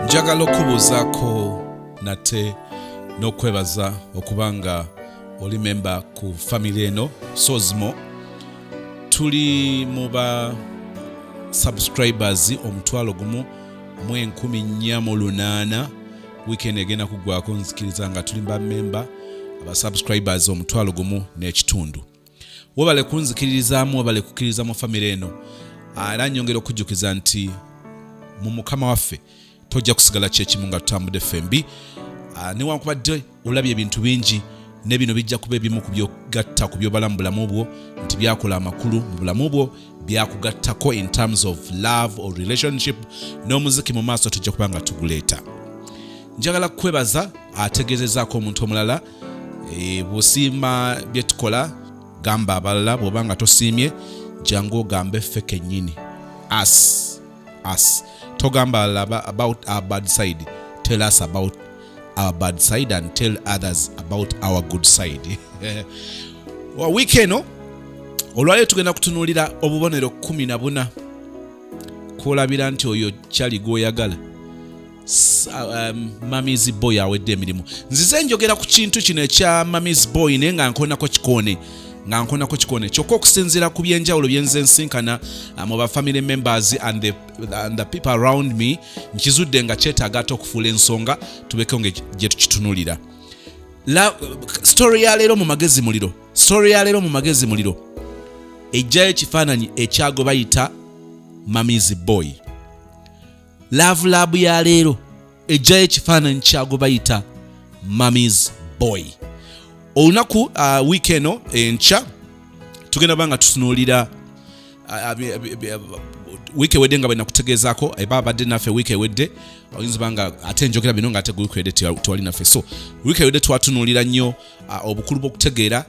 Njagala okubuuzaako nate n'okwebaza okubanga oli memba ku family eno Ssozi. Tuli mu ba subscribers omutwalo gumu mu 148 weekend egenda kugwako nzikiriza nga tuli ba memba aba subscribers omutwalo gumu n'ekitundu. Wabale kunzikirizaamu, wabale kukiriza mu family eno. Era nyongera okujjukiza nti mu mukama waffe tojja kusigala kyekimu nga tutambudde ffembi. Newankubadde olabye ebintu bingi ne bino bijja kuba ebimu ku byogatta ku byobala mu bulamu bwo nti byakola amakulu mu bulamu bwo byakugattako in terms of love or relationship, n'omuziki mu maaso tujja kuba nga tuguleeta. Njagala kukwebaza ategeezezaako omuntu omulala. Bw'osiima bye tukola gamba abalala, bw'oba nga tosiimye jangu ogambe ffe kennyini. Us. Togamba about our bad side. Tell us about our bad side and tell others about our good side. Weekend olwayo tugenda kutunuulira obubonero 14 kulabira nti oyo kyali Gwoyagala. Mami's boy awedde emirimu. Nzize njogera ku kintu kino ekya Mami's boy naye nga nkonako kikone kyokka okusinziira ku byenjawulo byenze nsinkana mu ba family members and the people around me, nkizudde nga kyetaagatta okufuula ensonga tubeko nge gye tukitunulira. Story ya leero mu magezi muliro ejjayo ekifaananyi ekyago bayita Mami's boy. Love lab ya leero ejjayo ekifaananyi kyago bayita Mami's boy. Olunaku weekend encha tugenda banga tutunuulira wiki wedde nga bwe nakutegeezaako abadde naffe wiki wedde oyinza banga ate njogera bino nga ate wiki wedde twali naffe. So wiki wedde twatunuulira nnyo obukulu bw'okutegeera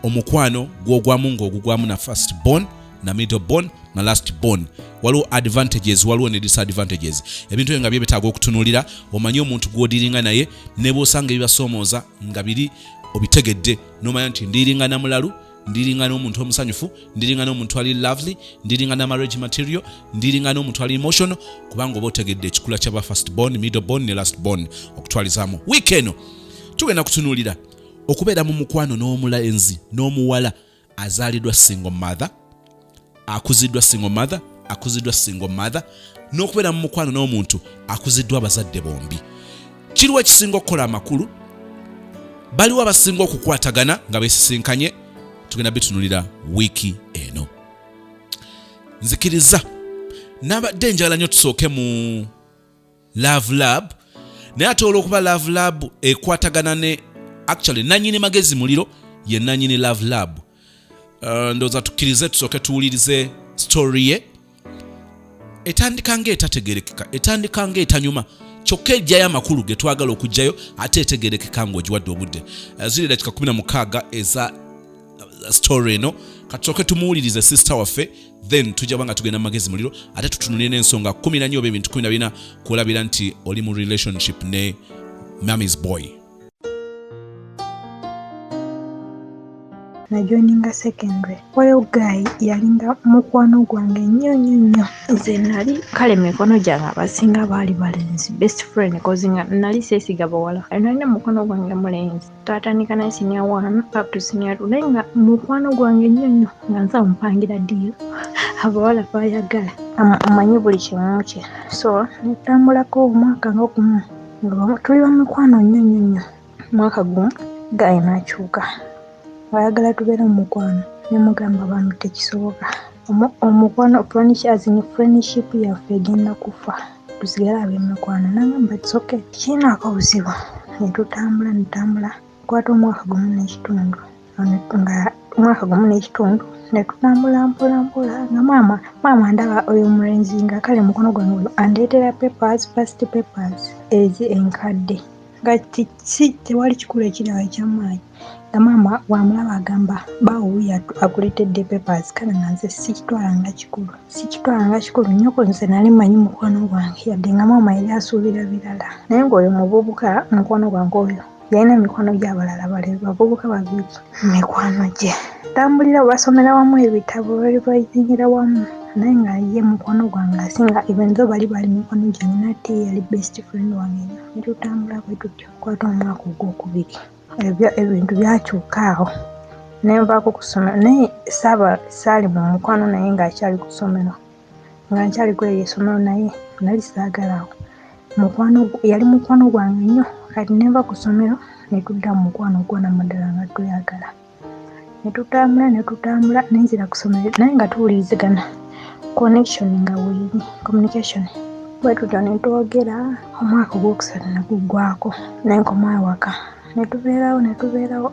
omukwano gw'ogwamu ng'ogugwamu na first born na middle born na last born. Waliwo advantages, waliwo ne disadvantages. Ebintu nga bye betaaga okutunuulira omanye omuntu gw'odiringa naye ne bw'osanga ebibasoomooza nga biri obitegedde n'omanya nti ndiringa na mulalu, ndiringa n'omuntu omusanyufu, ndiringa n'omuntu ali lovely, ndiringa na marriage material, ndiringa n'omuntu ali emotional, kubanga oba otegedde ekikula ky'aba first born, middle born ne last born okutwalizaamu. Weekend tugenda kutunuulira okubeera mu mukwano n'omulenzi n'omuwala azaaliddwa single mother, akuziddwa single mother, n'okubeera mu mukwano n'omuntu akuziddwa abazadde bombi. Kiriwo ekisinga okukola amakulu, baliwo abasinga okukwatagana nga beesisinkanye. Tugenda bitunulira wiiki eno. Nzikiriza nabadde njagala nnyo tusooke mu love lab, naye ate olw'okuba love lab ekwatagana ne actually nannyini magezi muliro ye nannyini love lab. Ndowooza tukkirize tusooke tuwulirize story ye. Etandika ng'etategerekeka, etandika ng'etanyuma, kyokka ejjayo amakulu ge twagala okujjayo ate etegerekeka ng'ogiwadde obudde. Ziri dakika 16 eza story eno. Katusooke tumuwulirize sister waffe, then tujja banga tugenda magezi muliro ate tutunulire n'ensonga 14 oba ebintu 14 kulabira nti oli mu relationship ne Mami's boy. Na joininga secondary wayo guy yalinda mukwano gwange nnyo nze nali kale mikono gyange abasinga baali balenzi best friend kozinga nali seesiga bawala nalina mukwano gwange mulenzi twatandika naye senior 1 up to senior 2 naye nga mukwano gwange nnyo nga nza mupangira ddiiro abawala bayagala amanyi buli kimu kye. So netambulako omwaka nga gumu nga tuli ba mukwano nnyo mwaka gumu guy n'akyuka ayagala tubeera mu mukwano ne mugamba bantu tekisoboka. Omukwano promises ni friendship yaffe egenda kufa tusigala ab'emikwano nagamba it's okay kinaako buzibu. Netutambula kwata omwaka gumu n'ekitundu netutambula mpola nga maama ndaba oyo mulenzi nga kale mukono gwange andeetera first papers ezi enkadde nga tewali kikulu ekirala ekyamaanyi. Mama wamulaba agamba bawuya akuletedde papers kale nga nze sikitwalanga kikulu nnyo nze nali manyi mukwano gwange yadde nga mama yali asuubira birala naye ng'oyo muvubuka mukwano gwange oyo yalina mikono gy'abalala bavubuka babiri mikwano gye tambulira basomera wamu ebitabo bali bayinyira wamu naye nga ye mukwano gwange asinga ebenzo bali mukwano gyange nate yali best friend wange ne tutambula bwe tutyo kwata omwaka ogwokubiri ebintu byakyuka awo nenvaako ku ssomero naye saali mu mukwano naye ng'akyali ku ssomero nga nkyali kweri essomero naye nali saagalawo yali mukwano gwange nnyo kati nenva ku ssomero ne tudda mu mukwano gw'onamuddala nga tweyagala ne tutambula nenzira ku ssomero naye nga tuwulirizigana connection nga weeri communication bwe tutyo ne twogera omwaka ogwokusatu naguggwako nenkoma ewaka ne tubeerawo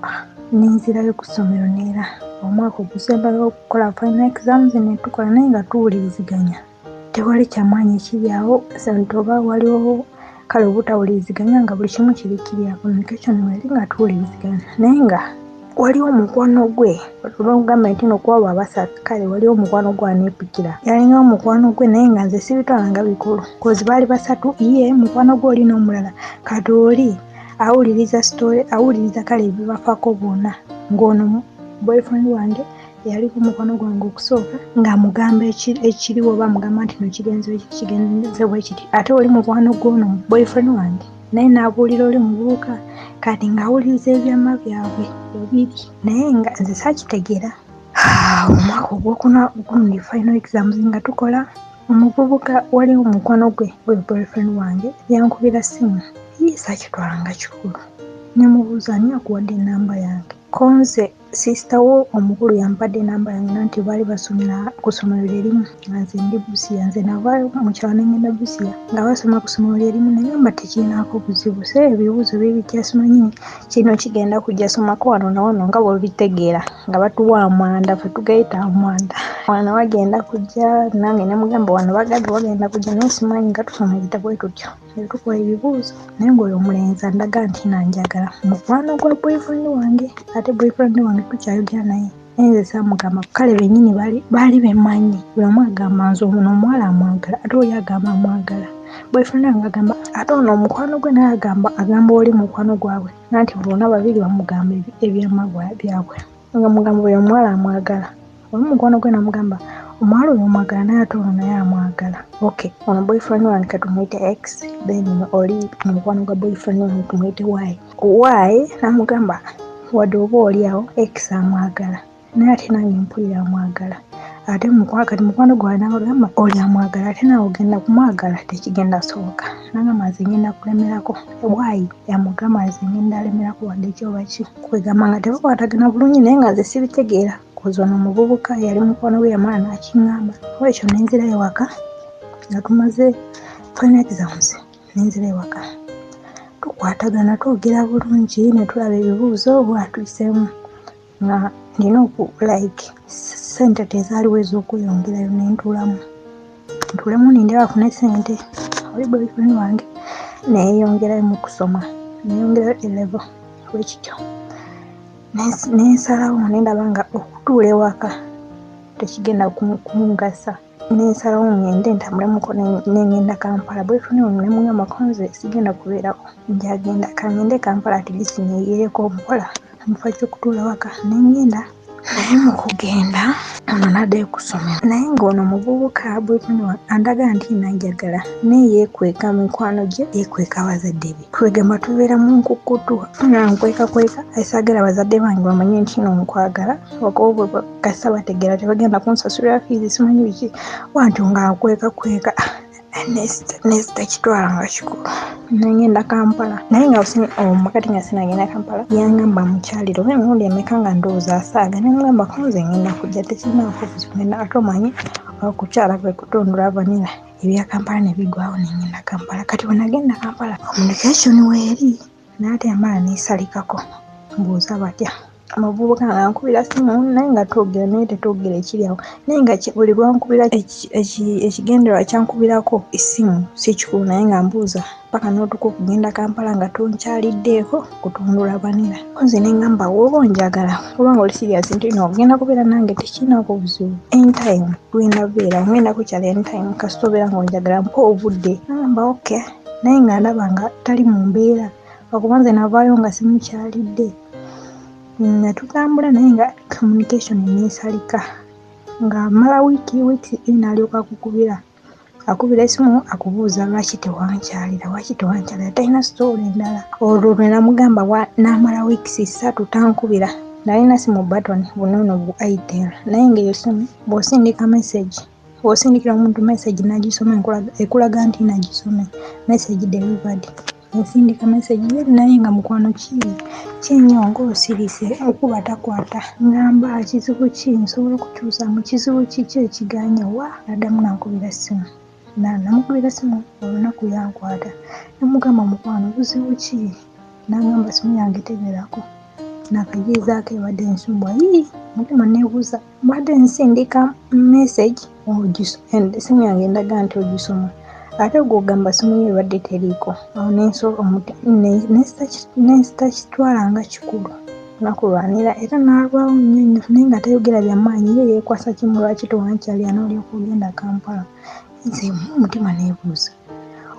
nenzirayo ku ssomero neera omwaka ogusembayo okukola final exams ne tukola naye nga tuwuliriziganya tewali kyamaanyi kiri awo oba waliwo kale obutawuliriziganya nga buli kimu kiri communication weri nga tuwuliriziganya naye nga waliwo omukwano gwe olw'okugamba nti nokwabo abasatu kale waliwo omukwano gwe aneepikira yalinga omukwano gwe naye nga nze sibitwalanga bikulu kozi baali basatu ye mukwano gwe oli n'omulala kati oli awuliriza story awuliriza kale ebibafaako bonna ng'ono boyfriend wange yaliko mukwano gwange okusooka ng'amugamba ekiriwo oba amugamba nti no kigenze bwe kiti ate oli mukwano gw'ono boyfriend wange naye n'abuulira oli mubuuka kati ng'awuliriza ebyama byabwe babiri naye nga nze saakitegeera omwaka ogwokuna gundi final exams nga tukola omuvubuka waliwo mukwano gwe boyfriend wange yankubira simu saakitwalanga kikulu nemubuuza ani akuwadde enamba yange konze sisita wo omukulu yampadde enamba yange nanti baali basomera ku ssomero lyerimu nga nze ndi busiya nze navaayo mukyalo nengenda busiya nga basoma ku ssomero lyerimu nengamba tekirinaako buzibu se ebibuuzo bibijja simanyi kino kigenda kujja somako wano nawano nga bwebitegeera nga batuwa amwanda fe tugayita amwanda wano wagenda kujja nange nemugamba wano bagambye wagenda kujja naye simanyi nga tusoma ebitabo bwe tutyo ne tukola ebibuuzo naye ng'oyo omulenzi andaga nti nanjagala mukwano gwa boyfriend wange ate boyfriend wange tukyayogera naye nze saamugamba kale bennyini baali bemanyi buli omu agamba nze ono omuwala amwagala ate oli agamba amwagala boyfriend wange agamba ate ono omukwano gwe naye agamba oli mukwano gwabwe nanti bonna babiri bamugamba ebyamagwa byabwe nga mugamba oyo omuwala amwagala oli mukwano gwe namugamba omuwala oyo omwagala naye ate ono naye amwagala okay ono boyfriend wange katumuyite x then oli mukwano gwa boyfriend wange tumuyite y namugamba wadde oba oli awo x amwagala naye ate nange mpulira amwagala ate kati mukwano gwawe nabagamba oli amwagala ate nawe ogenda kumwagala tekigenda soboka nagamba nze ngenda kulemerako wayi yamugamba nze ngenda lemerako wadde ekyoba ki kwegamba nga tebakwatagana bulungi naye nga nze sibitegeera kozi ono omuvubuka yali mukwano gwe yamala nakiŋŋamba ekyo nenzira ewaka nga tumaze final exams nenzira ewaka tukwatagana twogera bulungi ne tulaba ebibuuzo bwatuyiseemu nga ndina sente tezaaliwo ez'okweyongerayo ntuulemu nindeba afune sente oli boyfriend wange neyeyongerayo mu kusoma neyongerayo elevo bwekityo nensalawo nendaba nga okutuula ewaka tekigenda kungasa nensalawo ngende ntambulemuko nengenda Kampala boyfriend wange nemugamba konze sigenda kubeerako njagenda kangende Kampala atilisi neyereko omukola mufa ky'okutuula waka nengenda naye mu kugenda ono naddayo ku ssomero naye ng'ono muvubuka boyfriend wange andaga nti nanjagala naye yeekweka mikwano gye yeekweka abazadde be kwegamba tubeera mu nkukutu nkweka asaagala abazadde bange bamanye nti nkwagala wakobo kasa bategeera tebagenda kunsasulira fiizi simanyi biki wanti nga nkweka nesita kitwala nga kikulu nengenda Kampala naye nga omakati nga sinagenda Kampala yangamba mukyaliro emirundi emeka nga ndowooza asaaga nemugamba konze ngenda kujja tekirinaako buzibu ngenda ate omanyi okukyala kwe kutondula vanilla ebya Kampala ne bigwawo nengenda Kampala kati bwe nagenda Kampala communication weeri naye ate yamala neesalikako mbuuza batya amavubuka nga nkubira simu naye nga twogera naye tetwogera ekiri awo naye nga buli lwankubira ekigendererwa kyankubirako essimu si kikulu naye nga mbuuza paka n'otuka okugenda Kampala nga tonkyaliddeeko kutundula vanilla konze nengamba woba onjagala kubanga oli serious nti ogenda kubeera nange tekirinaako buzibu anytime tugenda beera ngenda kukyala anytime kasita obeera ng'onjagala mpa obudde nagamba okay naye nga ndaba nga tali mu mbeera okuba nze navaayo nga simukyalidde natutambula naye nga communication neesalika nga mala wiiki ina alyoka akubira esimu akubuuza lwaki tewankyalira talina sitoola endala. Olwo lwe namugamba n'amala wiiki 3 tankubira. Nalina simu button bunono bu Itel naye ng'eyo simu bw'osindika message bw'osindikira omuntu message n'agisoma ekulaga nti nagisome message delivered. Nsindika message naye nga mukwano kinyo ng'osirise okuba takwata ngamba kizibu ki nsobola okukyusa mu kizibu ki ekiganya addamu nankubira simu. Namukubira simu olunaku yankwata namugamba mukwano buzibu ki n'agamba simu yange teberako nakagizaako ebadde nsumba mutima neebuuza mbadde nsindika message simu yange ndaga nti ogisoma ate gw'ogamba simu ye ebadde teriiko. Awo nesitakitwala nga kikulu nakulwanira era nalwawo nnyo naye nga tayogera byamaanyi ye yeekwasa kimu lwaki tewankyalira n'olyoka ogenda Kampala. Nze mutima neebuuza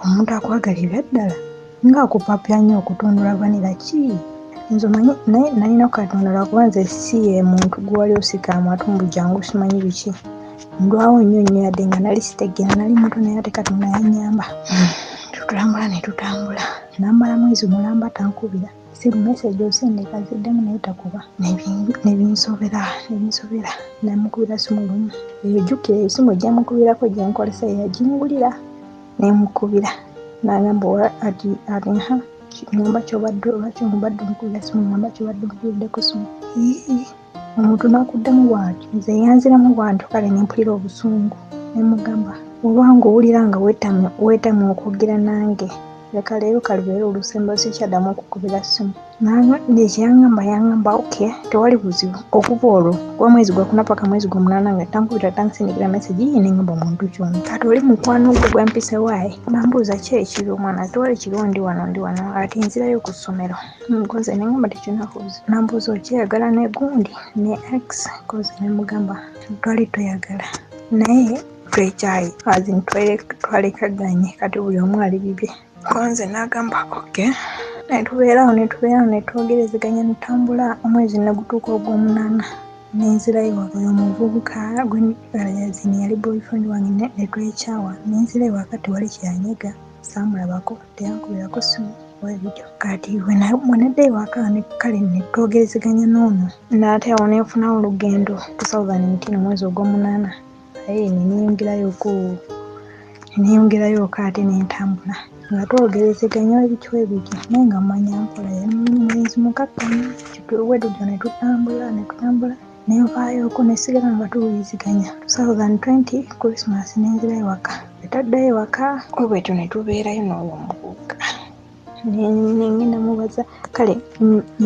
omuntu akwagalira ddala ng'akupapya nnyo okutundula vanira ki? Nze omanyi naye nalina Katonda lwakuba nze si ye muntu gwe wali osika amatu mu bujjangu simanyi biki. Ndwawo nnyo yadde nga nali sitegeera nali muto naye ate Katonda yannyamba. Tutambula namala mwezi mulamba tankubira simu message osindika ziddemu naye takuba nebinsobera namukubira simu lumu eyo jjukira eyo simu gyamukubirako gyenkolesa yagingulira nemukubira n'agamba ati ngamba kyobadde lwaki mubadde omukubira simu ngamba kyobadde omukubiddeko simu. Omuntu nakuddemu bw'ati nze yanziramu bw'anti kale nempulira obusungu nemugamba olwanga owulira nga weetamye okwogera nange leka leero kalibeera olusembo sikyaddamu okukubira simu. Yangamba okay tewali buzibu okuva olwo kuba mwezi gwakuna paka mwezi gw'omunaana nga tankubira tansindikira message nengamba omuntu kyona kati oli mukwano gwe gwempise waayi nambuuza ki ekiri omwana tewali kiriwo ndi wano ati nzirayo ku ssomero nkoze nengamba tekinakubuuza nambuuza okyeyagala ne gundi ne ex koze nemugamba twali toyagala naye twekyayi twalekaganye kati buli omu ali bibye. Konze n'agamba okay netubeerawo netwogerezeganya netambula omwezi negutuuka ogw'omunaana nenzirayo waka omuvubuka gweyazini yali boyfriend wange netwekyawa nenzirayo waka tewali kyanyega saamulabako teyankubirako simu webityo kati bwenaddayo waka kale netwogerezeganya n'ono n'ate awo nenfunawo olugendo 2018 omwezi ogw'omunaana aye neneyongerayo ate nentambula nga twogerezeganya ebityo ebityo naye nga mmanya mpola yali mwezi mukakkanya kitwewedujja netutambula nenvaayoko nesigala nga tuwuliziganya 2020 Christmas nenzirayo waka etaddayo waka obwetyo netubeerayo n'oyo omuvubuka nengenda mubaza kale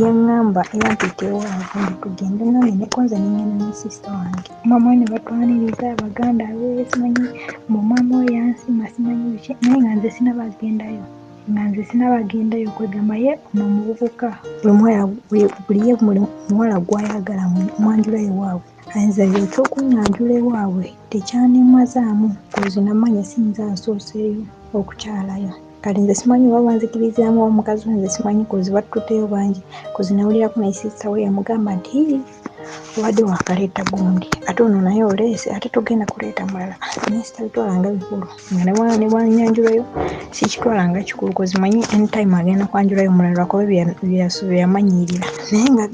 yaŋŋamba yampita ewaabwe tugende nange nekonza nengenda ne sister wange mama we ne batwaniriza abaganda abe simanyi mama we yansima simanyi biki naye nga nze sinabagendayo kwegamba ye ono omuvubuka buli muwala gwayagala mwanjula ewaabwe nze ekyokunyanjula ewaabwe tekyannemazaamu kozi namanya sinza nsooseeyo okukyalayo kati nze simanyi oba banzikirizaamu omukazi nze simanyi kozi batuteyo bangi kozi nawulirako naye sister we yamugamba nti obadde wakaleeta gundi ate ono naye oleese ate togenda kuleeta mulala naye sitabitwalanga bikulu nga ne bwanyanjulayo sikitwalanga kikulu kozi manyi anytime agenda kwanjulayo mulala kuba byeyamanyirira naye nga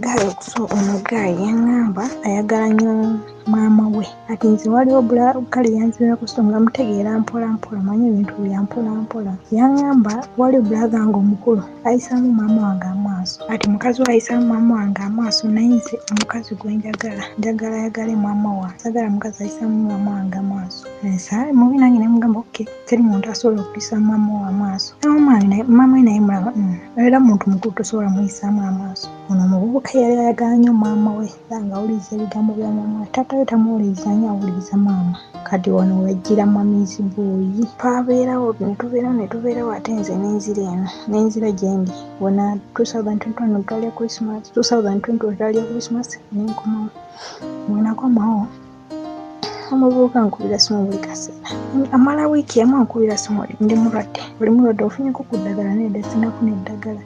ono gaayi yaŋŋamba ayagala nnyo maama we ati nze waliwo kale yanzirako so nga mutegeera mpola manyi ebintu byampola yaŋŋamba wali brother nga omukulu ayisaamu maama wange amaaso ati mukazi we ayisaamu maama wange amaaso naye nze omukazi njagala ayagale maama wange sagala mukazi ayisaamu maama wange amaaso mubi nange nemugamba okay teri muntu asobola okuyisaamu maama we amaaso maama we naye mulaba era muntu mukulu tosobola muyisaamu amaaso ono omuvubuka yali ayagala nnyo maama we nga awuliriza ebigambo bya maama we taata we tamuwuliriza nnyo awuliriza maama kati wano wejjira mamizi bwoyi twabeerawo netubeerawo ate nze nenzira gyendi wona 2021 otwalya Christmas 2020 otwalya Christmas nenkomawo wenakomawo omuvubuka nkubira simu buli kaseera. Amala wiiki emu ankubira simu ndi mulwadde. Buli mulwadde ofunyeko ku ddagala nedda sinako n'eddagala.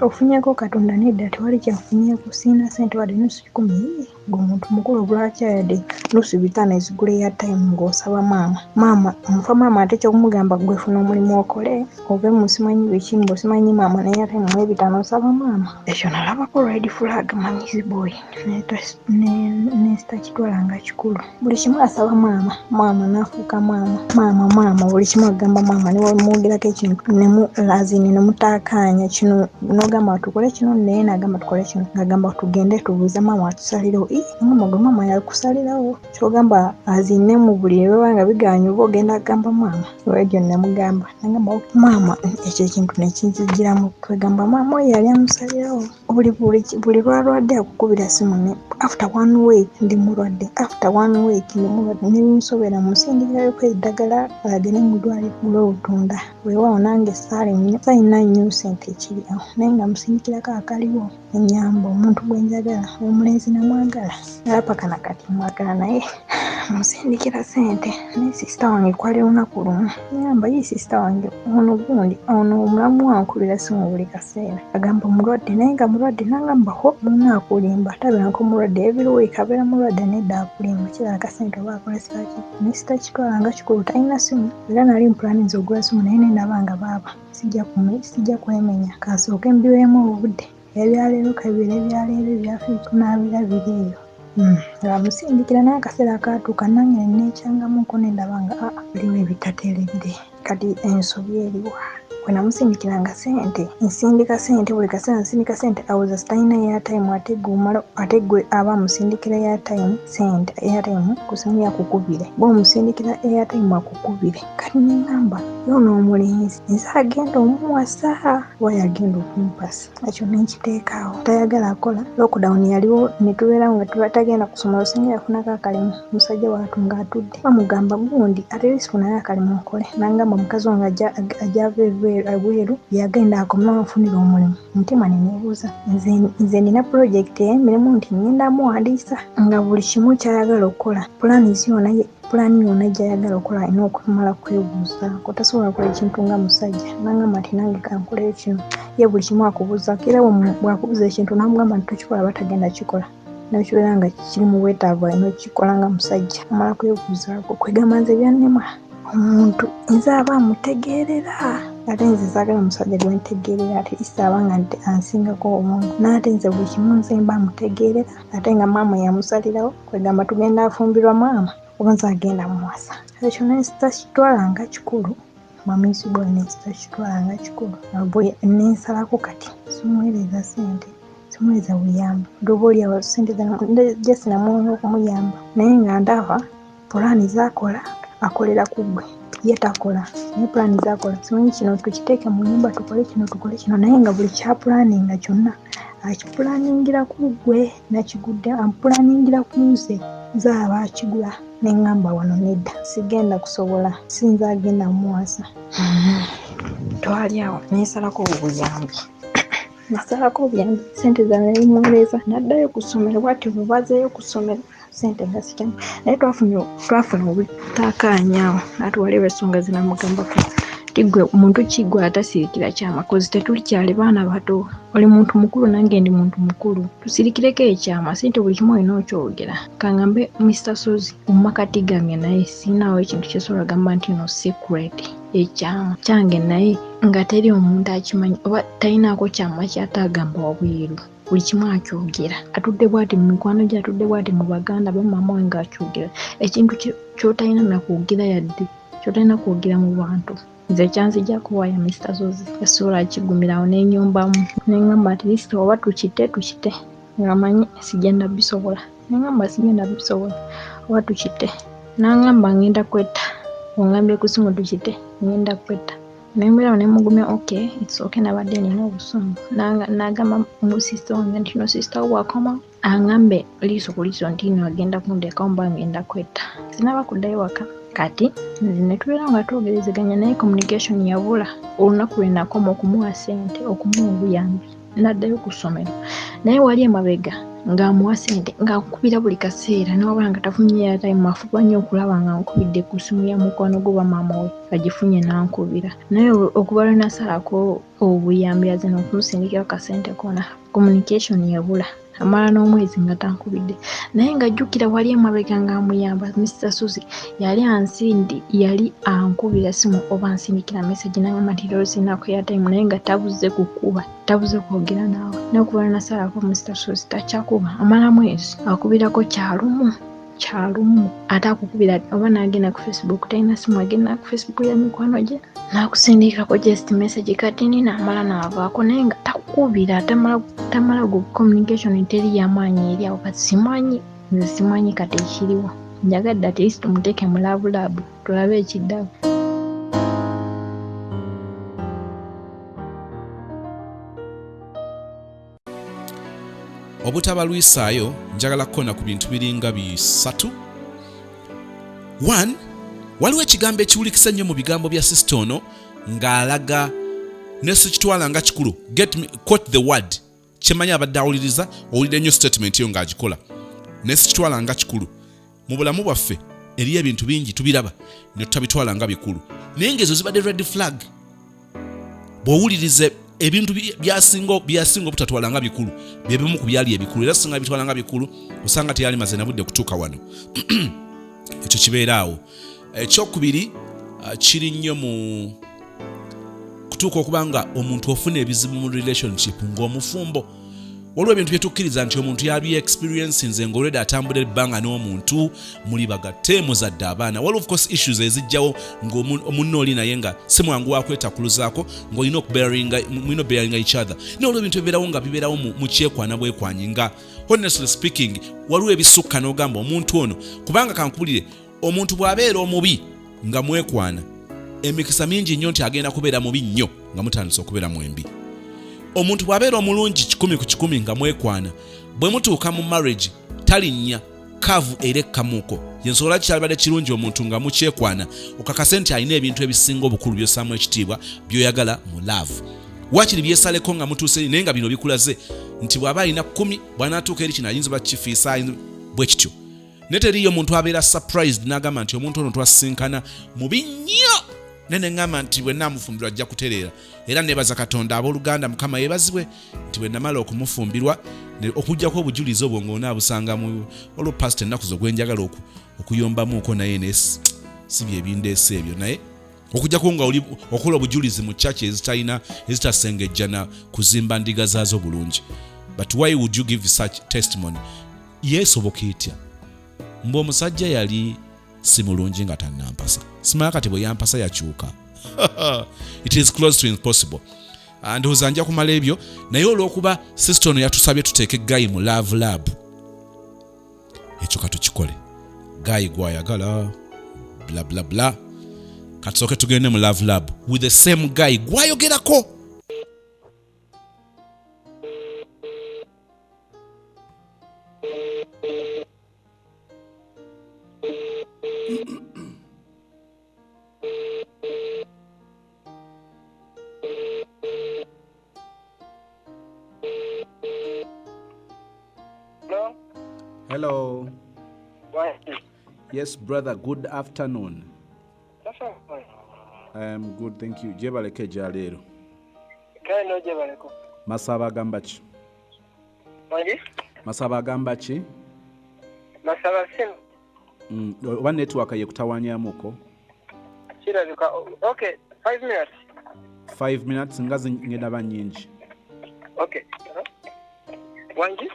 Ofunyeko Katonda nedda tewali kyafunyeko sina ssente wadde nusu 10. Omuntu mukulu obulakyayadde nusu 5 ezigula airtime ng'osaba maama. Maama omufa maama ate kyokumugamba gwe funa omulimu okole ove mu simanyi biki mbosimanyi maama naye airtime mu 5 osaba maama. Ekyo nalabako red flag manyizi boy nestakitwalanga kikulu. Buli kimu asaba maama. Maama n'afuuka maama buli kimu agamba maama niwe mwogerako ekintu nemutaakaanya kino n'ogamba tukole kino naye n'agamba tukole kino ng'agamba tugende tubuuza maama atusalirawo. Ngamba gwe maama yakusalirawo kyogamba azine mu buli bwanga biganye oba ogenda agamba maama. Ebyo namugamba nagamba maama ekyo ekintu nekinzijiramu twegamba maama oyo yali amusalirawo. Buli lwalwadde akukubira simu ne after 1 week ndi mulwadde nebinsobera musindikirako eddagala agende mu ddwaliro olw'obutunda. Weewaawo nange sayina nnyo ssente ekiri awo naye nga musindikirako akaliwo ennyamba omuntu gwenjagala omulenzi namwagala era paka nakati mwagala naye musindikira ssente. Naye sisita wange kwali lunaku lumu ngamba ye sisita wange ono omulamu wankubira simu buli kaseera agamba omulwadde naye nga mulwadde nangamba ho munaakulimba tabeerako mulwadde every week abeera mulwadde nedda akulimba kiraka ssente oba akolesaki. Naye sitakitwalanga kikulu talina simu era nali mpulaniza ogula simu naye nendabanga baaba sijja kwemenya kasooke mbiweemu obudde ebyaleero kabiri ebyaleero ebyaffe tunaabirabira eyo. Amusindikira naye akaseera akaatuuka nange necyangamuko nendabanga waliwo ebitateeredde kati ensobi eriwa. Bwe namusindikiranga ssente nsindika ssente buli kaseera nsindika ssente awuza sitalina airtime ate gwe aba amusindikira airtime ssente airtime ku simu yakukubire bw'omusindikira airtime akukubire kati nengamba yono omulenzi nze agenda omuwasa wayagenda okumpasa. Ekyo nenkiteekaawo tayagala akola. Lockdown yaliwo netubeerawo nga tubatagenda kusoma osinga yafunako akalimu musajja waatu ng'atudde bamugamba gundi ate lisifunayo akalimu nkole nangamba mukazi wange ajava ebweru yagenda akomera nfunira omulimu. Mutima neneebuuza nze nina project ey'emirimu nti ngenda muwandiisa nga buli kimu kyayagala okukola pulaani yonna gyayagala okukola alina okumala kwebuuza kotasobola kukola ekintu nga musajja nangamba nti nange kankoleyo kino ye buli kimu akubuuzaako era bwakubuuza ekintu namugamba nti tokikola batagenda kikola nekibeera nga kiri mu bwetaavu alina okukikola nga musajja amala kwebuuzaako kwegamba nze byannema omuntu nze aba amutegeerera ate nze saagala omusajja gwentegeerera ate isaabanga nti ansingako obwongo n'ate nze buli kimu nze mba amutegeerera ate nga maama yamusalirawo kwegamba tugenda afumbirwa maama oba nze agenda muwasa. Ekyo nesitakitwalanga kikulu mamisi bwe nesitakitwalanga kikulu nensalako kati simuweereza ssente simuweereza buyamba oba oliawo ssente jesi namuwonya okumuyamba naye nga ndaba pulaani zakola akolera ku ggwe ye takola naye pulaani zakola simanyi kino tukiteeke mu nnyumba tukole kino naye nga buli kyapulaaninga kyonna akipulaaningira ku ggwe nakigudde ampulaaningira ku nze zaaba akigula nengamba wano nedda sigenda kusobola sinza agenda muwasa. Twali awo nensalako obuyambi nasalako obuyambi ssente zange nemuweereza naddayo ku ssomero bwati bwebazeeyo ku ssomero ssente nga sikyama naye twafuna obutaakaanyaawo natuwaliwo ensonga zinamugambako tigwe omuntu kigwe atasirikira kyama kozi tetulikyali baana bato oli muntu mukulu nange ndi muntu mukulu tusirikireko ekyama ssente buli kimu olina okyogera kangambe Mr. Ssozi omumakati gange naye sinaawo ekintu kyesobola gamba nti no secret ekyama kyange naye nga teri omuntu akimanyi oba talinaako kyama kyatagamba wabweru buli kimu akyogera atudde bwati mu mikwano gye atudde bwati mu baganda bamama we ngaakyogera ekintu kyotalina nakwogera yadde kyotalina kwogera mu bantu nze kyanzijjako waya Mr. Ssozi esobola akigumirawo nenyombamu nengamba at least oba tukite nga manyi sigenda bisobola nengamba sigenda bisobola oba tukite nangamba ngenda kwetta ongambye ku simu tukite ngenda kwetta nembeerawo nemugumya okay it's okay nabadde nina obusungu nagamba musista wange nti no sista bwakoma angambe liiso ku liiso nti no agenda kundekawo mba ngenda kwetta sinaba kuddayo waka kati netubeera nga twogerezeganya naye communication yabula olunaku lwenakoma okumuwa ssente okumuwa obuyambi naddayo ku ssomero naye wali emabega ng'amuwa ssente ng'akukubira buli kaseera n'wabula nga tafunye airtime afuba nnyo okulaba nga nkubidde ku ssimu ya mukwano gwe oba maama we agifunye n'ankubira naye okuba lwe nasalako obuyambi azina okumusindikira kasente kona communication yabula amala n'omwezi nga tankubidde naye ng'ajjukira wali emabega ng'amuyamba Mr. Ssozi yali ankubira simu oba ansindikira message n'agamba nti leero sinaako airtime naye nga tabuze kukuba tabuze kwogera naawe n'okuba nasalako Mr. Ssozi takyakuba amala mwezi akubirako kyalumu ate akukubira oba n'agenda ku Facebook talina simu agenda ku Facebook ya mikwano gye n'akusindikirako just message katini n'amala n'avaako naye nga takukubira tamala gu communication teri y'amaanyi eri awo kati simanyi kati ekiriwo njagadde at least tumuteeke mu lab tulabe ekiddawo. obutabalwisaayo njagala kukona ku bintu biringa 3. 1 waliwo ekigambo ekiwulikisa nnyo mu bigambo bya sister ono ng'alaga nesikitwala nga kikulu quote the word kyemanya abadde awuliriza owulira nnyo statement yo ng'agikola nesikitwala nga kikulu mu bulamu bwaffe eriyo ebintu bingi tubiraba ne tutabitwala nga bikulu naye ng'ezo zibadde red flag bw'owulirize ebintu byasinga obutatwala nga bikulu byebimu ku byali ebikulu era singa bitwala nga bikulu osanga teyali maze na budde kutuuka wano ekyo kibeeraawo. Ekyokubiri kiri nnyo mu kutuuka okuba nga omuntu ofuna ebizibu mu relationship ng'omufumbo waliwo ebintu byetukkiriza nti omuntu yabi experience nze ng'olwedde atambula ebbanga n'omuntu muli bagatte muzadde abaana waliwo of course issues ezijjawo ng'omunno oli naye nga si mwangu wakwetakkuluzaako ng'olina okubearinga each other naye waliwo ebintu ebibeerawo nga bibeerawo mu kyekwana bwekwanyi nga honestly speaking waliwo ebisukka n'ogamba omuntu ono kubanga kankubulire omuntu bw'abeera omubi nga mwekwana emikisa mingi nnyo nti agenda kubeera mubi nnyo nga mutandise okubeera mwembi. Omuntu bw'abeera omulungi 100 ku 100 nga mwekwana bwe mutuuka mu marriage talinnya kavu erekkamuuko yensobola kikyalibadde kirungi omuntu nga mukyekwana okakase nti alina ebintu ebisinga obukulu by'ossaamu ekitiibwa by'oyagala mu love wakiri byesaleko nga mutuuse naye nga bino bikulaze nti bw'aba alina 10 bw'anaatuuka eri kino ayinza bakifiisa bwe kityo naye teriyo omuntu abeera surprised n'agamba nti omuntu ono twasinkana mubi nnyo nene ngamba nti bwe namufumbirwa ajja kutereera era nebaza Katonda abooluganda Mukama yeebazibwe nti bwe namala okumufumbirwa okujjako obujulizi obwo ng'onaabusanga mu olwo pastor ennaku zo gwenjagala okuyombamuuko naye si byebindeese ebyo naye okujjako nga okola obujulizi mu church ezitasengejja na kuzimba ndiga zaazo bulungi. But why would you give such testimony? Yeesoboka etya mbu omusajja yali si mulungi nga tannampasa simala kati bwe yampasa yakyuka it is close to impossible ndowooza nja kumala ebyo naye olw'okuba sister ono yatusabye tuteeke Guy mu love lab ekyo katukikole Guy Gwoyagala bla bla bla katusooke tugende mu love lab with the same Guy gwayogerako. Hello. Why? Yes, brother. Good afternoon. That's all right. I am good, thank you. Jebaleke jalero. Kale no jebaleko. Masaba gambachi. Wangi? Masaba gambachi. Masaba simu. Oba network ye kutawanyamuko. Kirabika. Okay, 5 minutes. 5 minutes ngazi ngenda banyingi. Okay. Wangi?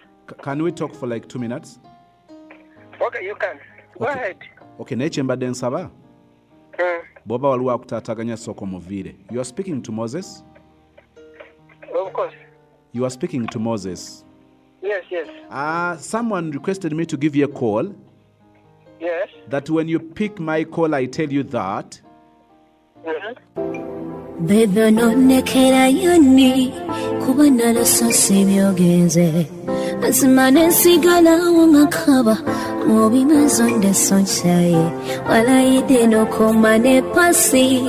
Can we talk for like 2 minutes? Okay, you can. Go ahead. Okay, neche mbadde nsaba. Boba waliwo akutaataganya soko muviire. You are speaking to Moses? Of course. You are speaking to Moses? Yes. Someone requested me to give you a call. Yes. That when you pick my call, I tell you that. Bebe nonekera yonni kubona lososi byogenze Asimane sigala wangakaba Mobi mazonde sonchaye Wala ide no komane pasi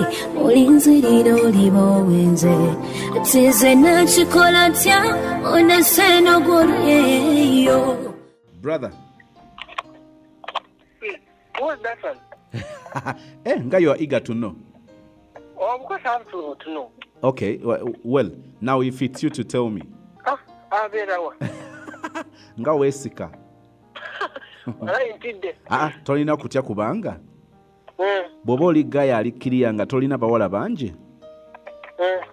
Ulinzi lido libo wenze Tize na chikola tia One seno gore yo. Brother. Who is that one? Nga you are eager to know. Oh, of course I have to know. Okay, well, now if it's you to tell me. I'll be that one. Nga wesika. Tolina kutya kubanga. Bw'oba oli gaya alikkiriya nga tolina bawala bangi.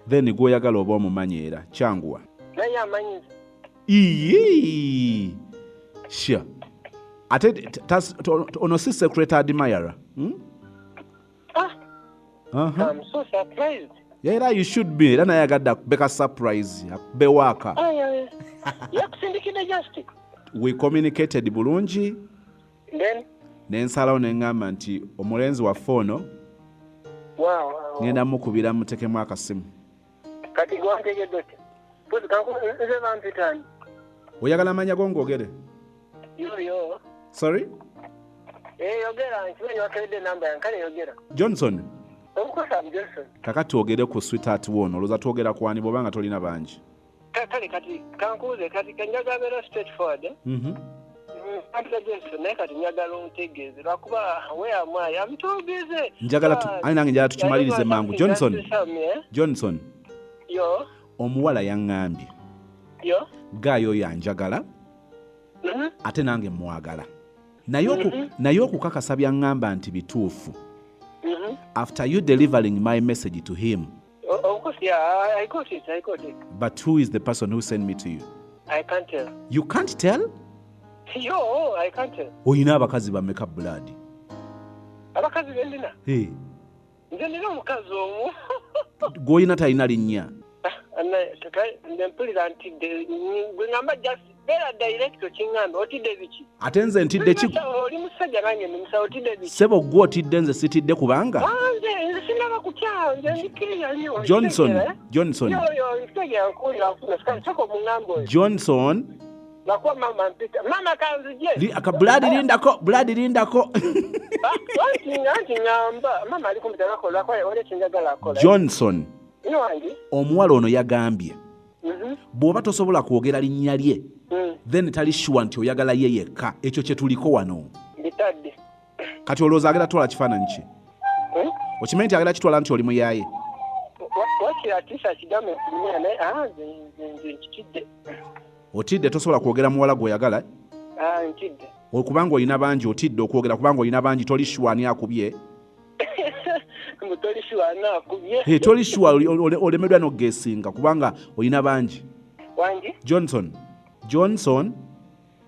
Then Gwoyagala oba omumanyira kyanguwa. Naye amanyi. Ii. Sure. Ate ono si secret admirer. I'm so surprised. Yeah, you should be. Era naye agadde akubeka surprise. Akubewaka. Yakusindikira just. We communicated bulungi. Then? Nensalawo neŋŋamba nti omulenzi waffe ono. Wow. Ngenda mukubira mutekemu akasimu. Kati gwantegedde oti. Puzi nze bampitani. Oyagala amanya go ng'ogere? Yo. Sorry? Yogera nkimanyi wakedde namba yankale yogera. Johnson. Of course I'm Johnson. Kakati ogere ku sweetheart wono olowooza twogera ku ani bw'obanga tolina bangi. Kale kati kankuuze kati kanjagala beera straightforward. Antita Johnson naye kati njagala ontegeeze lwakuba where am I? I'm too busy. Ani nange njagala tukimalirize mangu. Johnson. Yo. Omuwala yaŋŋambye. Yo. Gaayo yanjagala. Ate nange mwagala. Naye okukakasa byaŋŋamba nti bituufu. After you delivering my message to him. Of course, yeah, I got it. But who is the person who sent me to you? I can't tell. You can't tell? Yo, I can't tell. Oyina abakazi bameka blood? Abakazi bendina? Nze nina omukazi omu. Gw'oyina talina linnya? Mpulira ntidde gwe ngamba just beera direct okiŋŋambe otidde biki? Ate nze ntidde ki? Oli musajja nange ndi musawo otidde biki? Ssebo gwe otidde nze sitidde kubanga? Nze sinaba kutya nze ndikiriya nnyo. Johnson. Nkitegera nkuwulira nfuna saka omuŋŋambe oyo. Johnson. Nakuwa mama mpita. Mama kanzije. Blood lindako. Anti ngamba mama ali kumpita nakola kwa ole kinjagala akola. Johnson. Wange. Omuwala ono yagambye. Bw'oba tosobola kwogera linnya lye. Then tali sure nti oyagala ye yekka. Ekyo kye tuliko wano. Bitadde. Kati olowooza agenda twala kifaananyi ki? Okimanyi nti agenda kitwala nti oli muyaaye? Wakira tisa kigambe kunyina naye nze nkitidde. Otidde tosobola kwogera muwala gw'oyagala? Nkidde. Okubanga olina bangi otidde okwogera kubanga olina bangi toli sure ani akubye? Toli sure ani akubye? Toli sure olemeddwa n'ogeesinga kubanga olina bangi. Wangi? Johnson.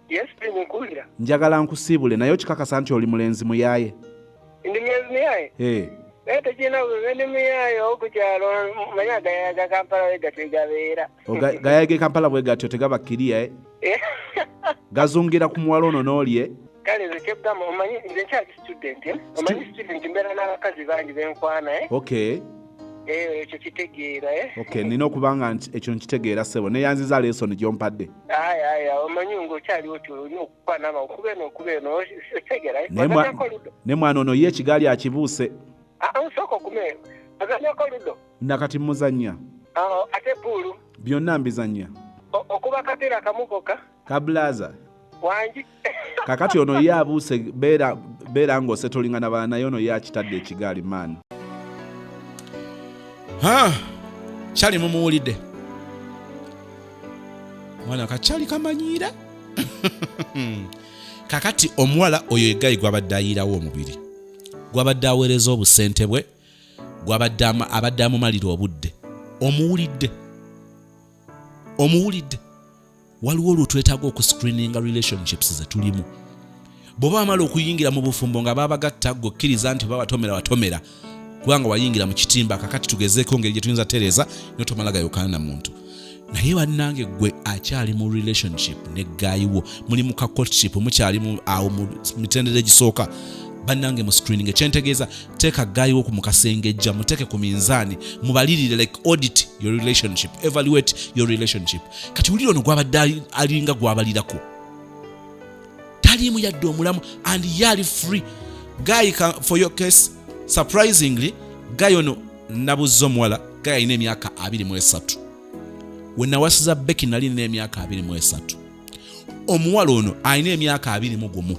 Yes, nkuwulira. Njagala nkusiibule naye okikakasa nti oli mulenzi muyaaye. Ndi mulenzi muyaaye? Tekina ndi muyaaye okukyalo manyi agayaga Kampala bwe gatyo gabeera. Gayaga Kampala bwe gatyo tegabakiriya gazungira ku muwala ono n'olye. Kale nze kyegamba omanyi nze nkyali student. Omanyi student mbeera n'abakazi bangi benkwana. Okay. Ekyo kitegeera. Okay, nina okubanga ekyo nkitegeera ssebo neyanziza lesson gy'ompadde. Omanyi ng'okyali oti olina okukuba nama okube eno okitegeera. Ne mwana ono ye ekigaali akibuuse. Nsooka okumera. Azannyako ludo. Nakati muzannya. Ate puulu. Byonna mbizannya. Okuba kateera kamukoka. Kablaza. Wangi. Kakati ono ye abuuse beera ng'ose tolingana bana naye ono ye akitadde ekigaali maani. Kyali mumuwulidde. Mwana kakyali kamanyira. Kakati omuwala oyo egayi gwabadde ayiirawo omubiri. Gwabadde aweereza obusente bwe. Abadde amumalira obudde. Omuwulidde. Waliwo olwetwetaaga okuscreeninga relationships ze tulimu. Bw'oba amala okuyingira mu bufumbo nga babagatta gokkiriza nti babatomera. Kubanga wayingira mu kitimba kakati tugezeeko ngeri gye tuyinza tereza notomala gayokana na muntu. Naye bannange gwe akyali mu relationship ne gaayiwo muli mu courtship mukyali awo mu mitendera egisooka bannange mu screening ekyentegeeza teeka guy wo ku mukasengejja muteke ku minzaani mubalirire like audit your relationship, evaluate your relationship. Kati wulira ono gwabadde alinga gwabalirako taliimu yadde omulamu and yali free guy for your case. Surprisingly guy ono nabuzza omuwala guy alina emyaka 23 wenawasiza Becky nali nina emyaka 23 omuwala ono alina emyaka 21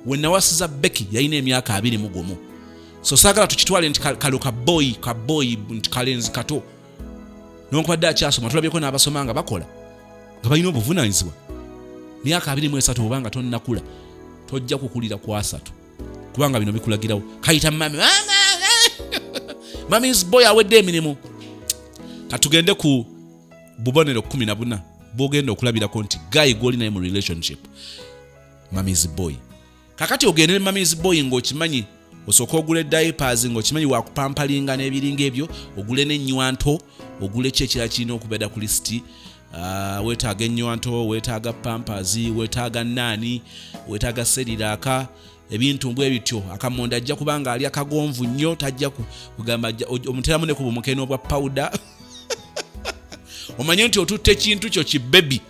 wenawasiza Becky yalina emyaka 21 so saagala tukitwale nti kalo ka boy nti kalenzi kato nonkubadde akyasoma tulabyeko n'abasoma nga bakola nga balina obuvunaanyizibwa myaka 23 obanga tonnakula tojja kukulira ku 3 kubanga bino bikulagirawo kayita mami's boy awedde emirimu. Katugende ku bubonero 14 bogenda okulabirako nti guy gwoli naye mu relationship mami's boy. Kakati ogendere mami's boy ng'okimanyi osooka ogule diapers ng'okimanyi wakupampalinga n'ebiringa ebyo ogule n'ennywanto ogule kyekira kirina okubeera ku listi. Weetaaga ennywanto, weetaaga pampers, weetaaga nnaani, weetaaga seriraka, ebintu mbwe bityo. Akamonda ajja kubanga ali akagonvu nnyo tajja kugamba omuteramu ne ku bumukeno obwa powder. Omanye nti otutte ekintu kyo kibebi.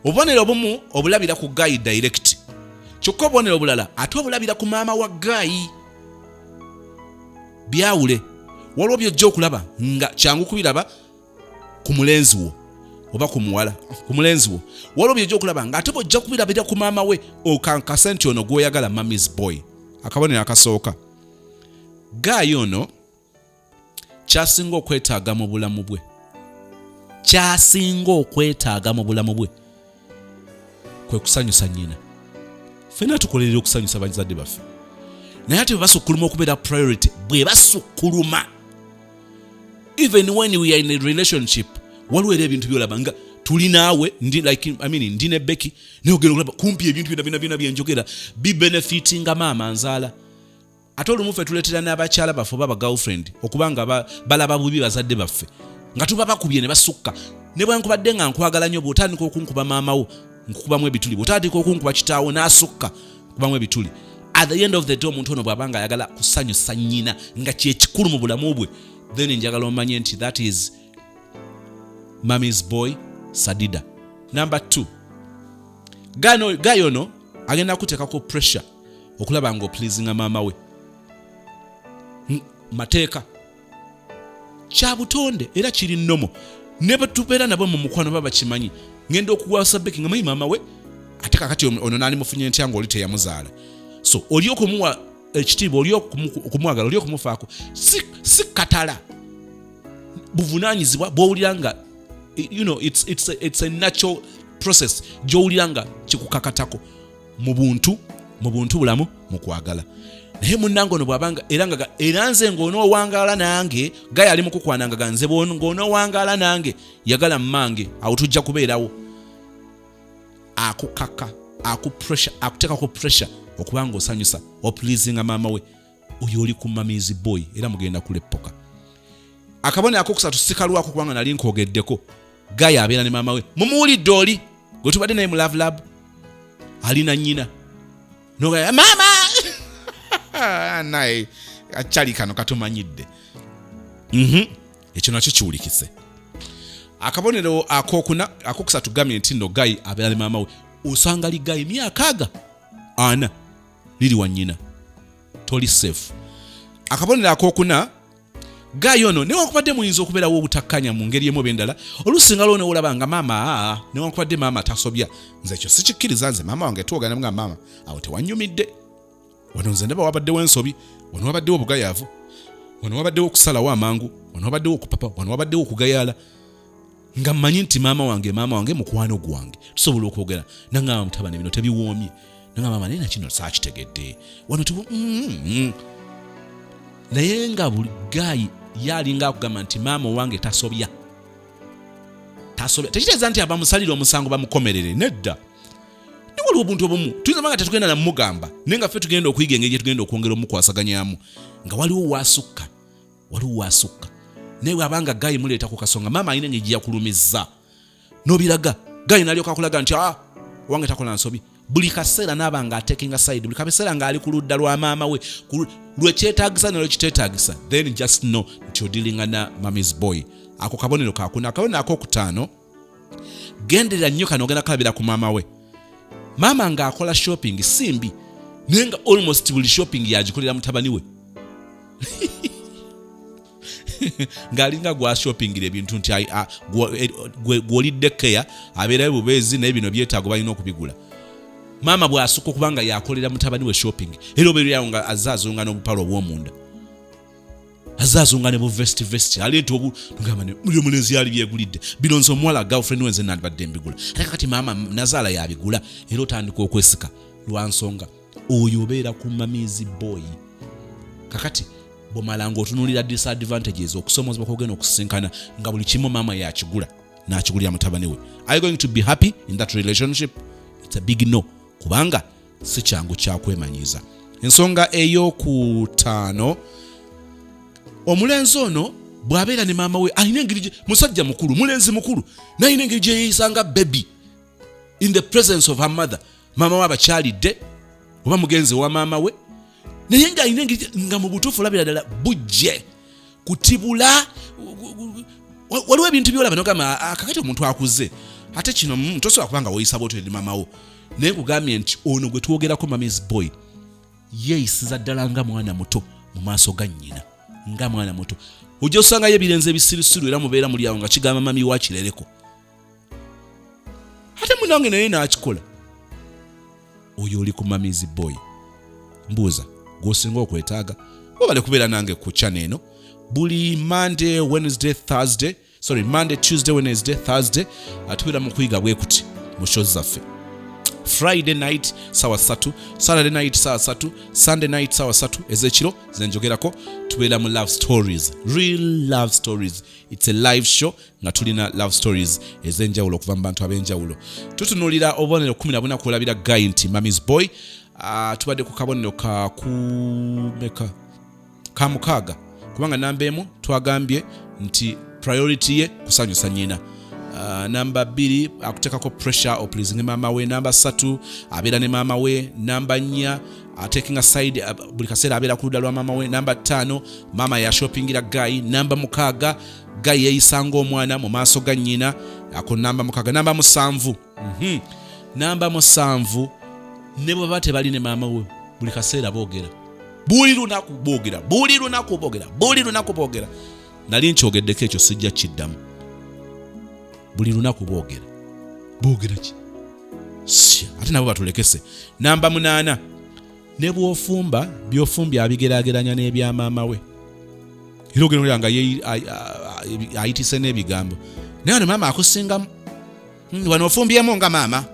Obubonero obumu obulabira ku guy direct. Kyokka obubonero obulala ate obulabira ku maama wa guy. Byawule. Waliwo byojja okulaba nga kyangu kubiraba ku mulenzi wo oba ku muwala ku mulenzi wo. Waliwo byojja okulaba nga ate bojja kubirabira ku maama we okankasa nti ono Gwoyagala mami's boy. Akabonero akasooka guy ono kyasinga okwetaaga mu bulamu bwe. Kyasinga okwetaaga mu bulamu bwe kwe kusanyusa nnyina. Ffenna tukolerera okusanyusa bazadde baffe naye ate basukkuluma okubeera priority bwe basukkuluma. Even when we are in a relationship waliwo era ebintu byolaba nga tuli naawe ndi ne Becky naye ogenda okulaba kumpi ebintu byonna byenjogera bibenefitinga maama nzaala. Ate olumu ffe tuleetera n'abakyala baffe oba girlfriend okubanga balaba bubi bazadde baffe nga tuba bakubye ne basukka. Ne bwankubadde nga nkwagala nnyo bw'otandika okunkuba maama wo nkukubamu ebituli, bw'otandika okunkuba kitaawo n'asukka nkubamu ebituli. At the end of the day omuntu ono bw'abanga ayagala kusanyusa nnyina nga kyekikulu mu bulamu bwe, then njagala omanye nti that is mami's boy Sadida. Number 2, guy ono agenda kuteekako pressure okulaba nga opleasinga maama we. Mateeka kya butonde era kiri nnomo. Ne batubeera nabo mu mukwano baba kimanyi ngenda okuwasa Becky nga maama we ate kakati ono nali mufunye ntya ng'oli teyamuzaala. So oli okumuwa ekitiibwa, oli okumwagala, oli okumufaako si katala buvunaanyizibwa bw'owulira nga it's a natural process gy'owulira nga kikukakatako mu buntu bulamu mu kwagala. Naye munnange ono bw'abanga era nze ng'onoowangaala nange gaye ali mu kukwananga ganze ng'onoowangaala nange yagala mmange awo tujja kubeerawo. Akukaka akuteekako pressure okubanga osanyusa opleasinga maama we, oyo oli ku mami's boy era mugenda kuleppoka. Akabone akokusatu sikalwako kubanga nali nkogeddeko gaye abeera ne maama we mumuwulidde oli gwe tubadde naye mu love lab alina nnyina nogaya maama naye akyali kano katumanyidde. Ekyo nakyo kiwulikise. Akabonero akokusatu gamye nti nno gaye abeera ne maama we osanga li gaye myaka 4 liri wa nnyina toli safe. Akabonero akokuna gaye ono newankubadde muyinza okubeerawo obutakkanya mu ngeri emu bendala olusinga lwo neolaba nga maama newankubadde maama tasobya. Nze ekyo sikikkiriza, nze maama wange tuwogana nga maama awo tewanyumidde. Wano nze ndaba wabaddewo ensobi, wano wabaddewo obugayaavu, wano wabaddewo okusalawo amangu, wano wabaddewo okupapa, wano wabaddewo okugayaala. Nga mmanyi nti maama wange mukwano gwange tusobola okwogera nangamba mutabani bino tebiwoomye nangamba maama naye nakino saakitegedde wano naye nga buli gayi yalinga akugamba nti maama wange tasobya. Tekitegeeza nti abamusalira omusango bamukomerere, nedda. Ne waliwo obuntu obumu tuyinza banga tetugenda namugamba naye nga ffe tugenda okuyiga engeri gye tugenda okwongera omukwasaganyamu nga waliwo waasukka naye bw'abanga gayi muleeta ku kasonga maama alina engeri gye yakulumizza n'obiraga gayi n'alyoka akulaga nti wange takola nsobi buli kaseera n'aba nga atekinga side, buli kaseera ng'ali ku ludda lwa maama we lwe kyetaagisa ne lwe kiteetaagisa, then just know nti odilinga na mami's boy. Ako kabonero kakuna. Akabonero akokutaano, genderera nnyo kano ogenda kalabira ku maama we. Maama ng'akola shopping simbi naye nga almost buli shopping yagikolera mutabani we. Ng'alinga gwa shoppingira ebintu nti gw'olidde keya abeerayo bubeezi naye bino byetaago balina okubigula. Maama bw'asukka okubanga yakolera mutabani we shopping, era obeerayo nga azaazunga n'obupalo obw'omunda, azaazunga ne buvesti aleeta ngamba ne muli omulenzi yali byegulidde bino nze omuwala girlfriend wenze nandibadde mbigula, ate kakati maama nazaala yabigula, era otandika okwesika lwa nsonga oyo obeera ku mami's boy. Kakati bw'omalanga otunuulira disadvantages okusomozebwa kwogenda okusisinkana nga buli kimu maama yakigula n'akigulira mutabani we. Are you going to be happy in that relationship? It's a big no, kubanga si kyangu kyakwemanyiiza. Ensonga ey'okutaano, omulenzi ono bw'abeera ne maama we alina engeri musajja mukulu, mulenzi mukulu, n'alina engeri gye yeeyisanga baby in the presence of her mother. Maama we abakyalidde oba mugenzi wa maama we, naye nga alina engeri nga mu butuufu olabira ddala bujje kutibula. Waliwo ebintu byolaba n'ogamba kakati omuntu akuze, ate kino tosobola kubanga weeyisa bw'otyo eri maama wo. Naye kugambye nti ono gwe twogerako mami's boy yeeyisiza ddala nga mwana muto mu maaso ga nnyina, nga mwana muto. Ojja osangayo ebirenze ebisirusiru era mubeera muli awo nga kigamba mami wa kirereko, ate munange naye n'akikola. Oyo oli ku mami's boy. Mbuuza gw'osinga okwetaaga obale kubeera nange ku channel eno buli Monday, Tuesday, Wednesday, Thursday atubeera mu kuyiga bwe kuti mu shows zaffe. Friday night sawa 3, Saturday night sawa 3, Sunday night sawa 3 ezekiro zenjogerako tubeera mu love stories, real love stories. It's a live show nga tulina love stories ezenjawulo okuva mu bantu ab'enjawulo. Tutunuulira obubonero 14 kulabira Guy nti mami's boy. Tubadde ku kabonero ka mukaaga kubanga namba emu twagambye nti priority ye kusanyusa nnyina. Namba 2 akutekako pressure opleasing maama we. Namba 3 abeera ne maama we. Namba 4 taking a side buli kaseera abeera ku ludda lwa maama we. Namba 5 maama ya shoppingira Guy. Namba 6 Guy yeeyisanga omwana mu maaso ga nnyina. Ako namba 6. Namba 7 namba 7 ne baba tebali ne maama we buli kaseera boogera, buli lunaku boogera. Nali nkyogeddeko ekyo sijja kiddamu. Buli lunaku boogera ki? Ate nabo batulekese. Namba 8 ne bw'ofumba by'ofumbya abigeraageranya n'ebya maama we. Era ogenda nga ayitise n'ebigambo. Naye maama akusingamu. Wano ofumbyemu nga maama.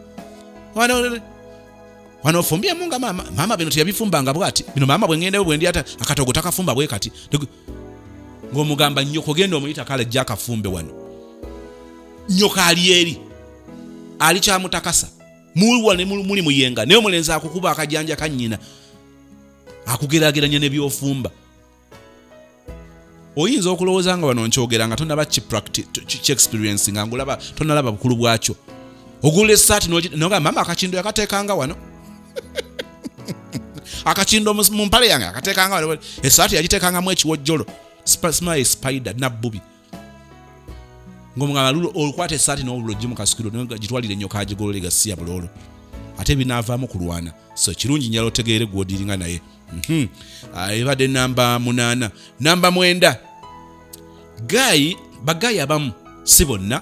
Wano ofumbyemu nga maama. Maama bino teyabifumbanga bw'ati. Bino maama bwe ngendeyo bwe ndi ata akatogo takafumba bwe kati. Ng'omugamba nnyoko genda omuyita kale jja akafumbe wano. Nyoka ali eri ali kyamutakasa muliwane muli muyenga naye omulenzi akukuba akajanja kannyina akugeraageranya ne byofumba. Oyinza okulowooza nga wano nkyogera nga tonaba ki experience nga ngulaba tonalaba bukulu bwakyo. Ogula essaati noga mama akakindo yakateekanga wano. Akakindo mu mpale yange akateekanga wano. Essaati yagiteekangamu ekiwojjolo spider nabbubi. Ngomugamba lulo okwata essaati n'obulo gimu kasikiro gitwalire nnyo kagigolole gasiya bulolo. Ate binaavaamu kulwana. So kirungi nyalo otegeere gw'odiringa naye. Ebadde namba 8. Namba 9 Guy abamu si bonna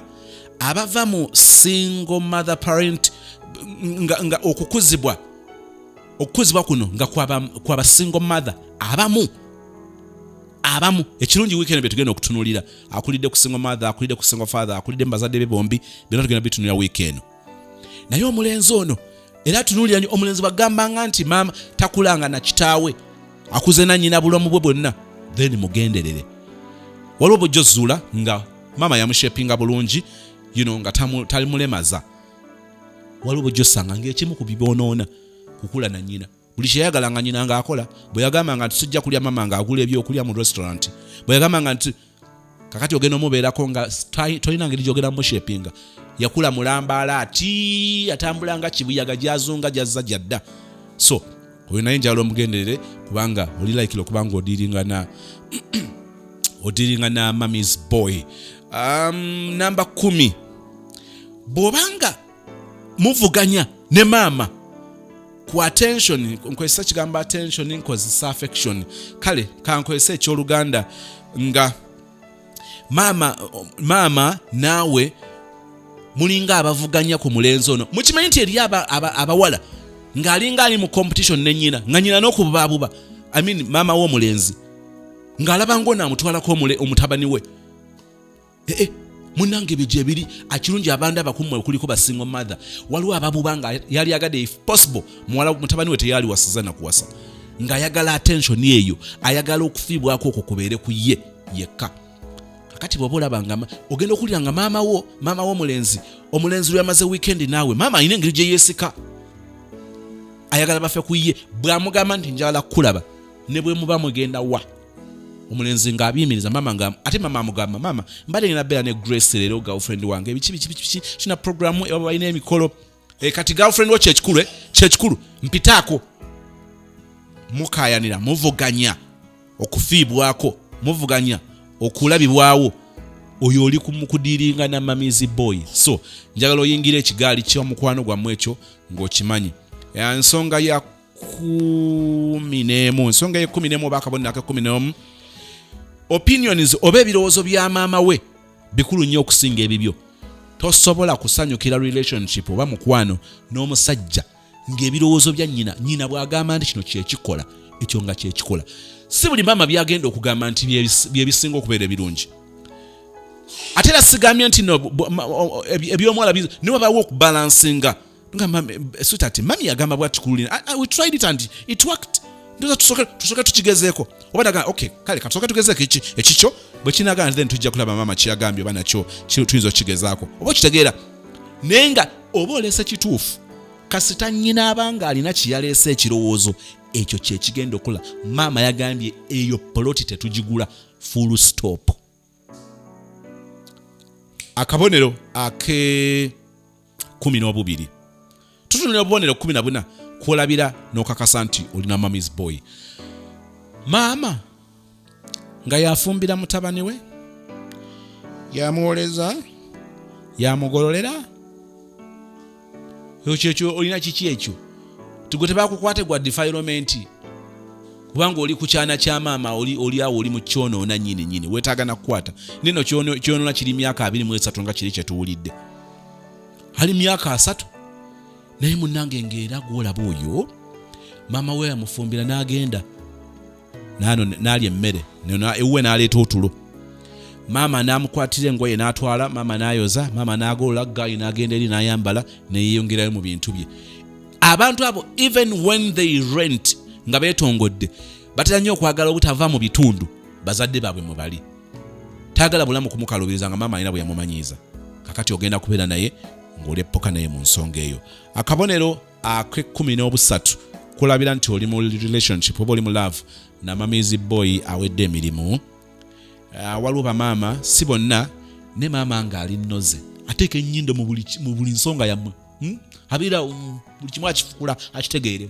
abava mu single mother parent nga okukuzibwa kuno nga kwaba single mother abamu ekirungi weekend bye tugenda okutunuulira. Akulidde ku single mother, akulidde ku single father, akulidde mbazadde be bombi, byonna tugenda bitunulira weekend. Naye omulenzi ono era tunuulira nnyo omulenzi bagambanga nti maama takulanga na kitaawe akuze na nnyina bulamu bwe bwonna, then mugenderere. Waliwo bw'ojjozuula nga maama yamushepinga bulungi nga talimulemaza. Waliwo bw'ojjosanga ng'ekimu ku biboonoona kukula na nnyina. Buli kyeyagalanga nnyina ng'akola, bwe yagambanga nti sijja kulya maama ng'agula ebyokulya mu restaurant, bwe yagambanga nti kakati ogenda omubeerako nga tolina ngeri gyogera mushepinga yakula mulambala ati atambula nga kibuyaga gyazunga gyazza gyadda so oyo naye njalo omugenderere kubanga oli like okubanga odiringa na mommy's boy. Number 10 bwobanga muvuganya ne mama ku attention nkozesa kigamba attention nkozesa affection kale kankozesa ekyoluganda nga mama nawe mulinga abavuganya ku mulenzi ono mukimanyi nti eri abawala ng'alinga ali mu competition ne nnyina nga nnyina n'okububabuba mama w'omulenzi ng'alaba ng'ona amutwalako omutabani we munange ebyo gye biri akirungi abantu abakumwe okuliko ba single mother waliwo ababuba nga yali agadde if possible mutabani we teyali wasiza na kuwasa ng'ayagala attention eyo ayagala okufiibwako okwo kubeere ku ye yekka kakati bw'oba olaba nga ogenda okulira nga mama w'omulenzi lwe yamaze weekend naawe mama alina engeri gye yeesika ayagala bafe ku ye bw'amugamba nti njagala kulaba ne bwe muba mugenda wa omulenzi ng'abiyimiriza ate mama amugamba mama mbadde ngenda beera ne Grace leero girlfriend wange ebiki kina programu eba balina emikolo kati girlfriend wo kyekikulu mpitaako mukayanira muvuganya okufiibwako muvuganya okulabibwawo oyo oli kumukudiringa na mommy's boy so njagala oyingira ekigaali ky'omukwano gwammwe ekyo ng'okimanyi ensonga ya 11 bakabonako 11 opinions oba ebirowoozo bya maama we bikulu nnyo okusinga ebibyo tosobola kusanyukira relationship oba mukwano n'omusajja ng'ebirowoozo bya nyina bw'agamba nti kino kyekikola ekyo nga kyekikola si buli maama byagenda okugamba nti byebisinga okubeera ebirungi ate era sigambye nti ebyomuwala niwe bawo okubalansinga nga mami yagamba bwati kululina we tried it and it worked ndoza tusoke tukigezeeko oba daga okay kale katusoke tugezeeko ekikyo bwe kinagana then tujja kulaba mama kiyagambye oba nakyo tuyinza okigezaako oba kitegeera naye nga oba oleese kituufu kasita nnyina abanga alina kiyaleese ekirowoozo ekyo kyekigenda okukola mama yagambye eyo poloti tetugigula full stop. Akabonero ake 12 tutunulira obubonero 14 kwolabira n'okakasa nti olina mommy's boy. Maama nga yafumbira mutabani we yamuwoleza yamugololera ekyo olina kiki ekyo tugwe tebakukwate gwa defilement kubanga oli ku kyana kya maama oli awo oli mu kyonoona nyini weetaaga nakukwata nino kyonoona kiri myaka 23 nga kiri kyetuwulidde ali myaka 3 naye munnange ng'era gwolaba oyo maama we yamufumbira n'agenda n'alya emmere ewuwe n'aleeta otulo maama n'amukwatira engoye n'atwala maama n'ayoza maama n'agolola gayi n'agenda eri n'ayambala neyeeyongerayo mu bintu bye. Abantu abo even when they rent nga beetongodde batera nnyo okwagala obutava mu bitundu bazadde baabwe mwe bali taagala bulamu kumukalubiriza nga maama alina bwe yamumanyiiza kakati ogenda kubeera naye ng'oleppoka naye mu nsonga eyo. Akabonero ake-13 kulabira nti oli mu relationship oba oli mu love na mommy's boy awedde emirimu. Waliwo bamaama si bonna ne maama ng'ali nnoze ateeka ennyindo mu buli nsonga yammwe abeera buli kimu akifukula akitegeere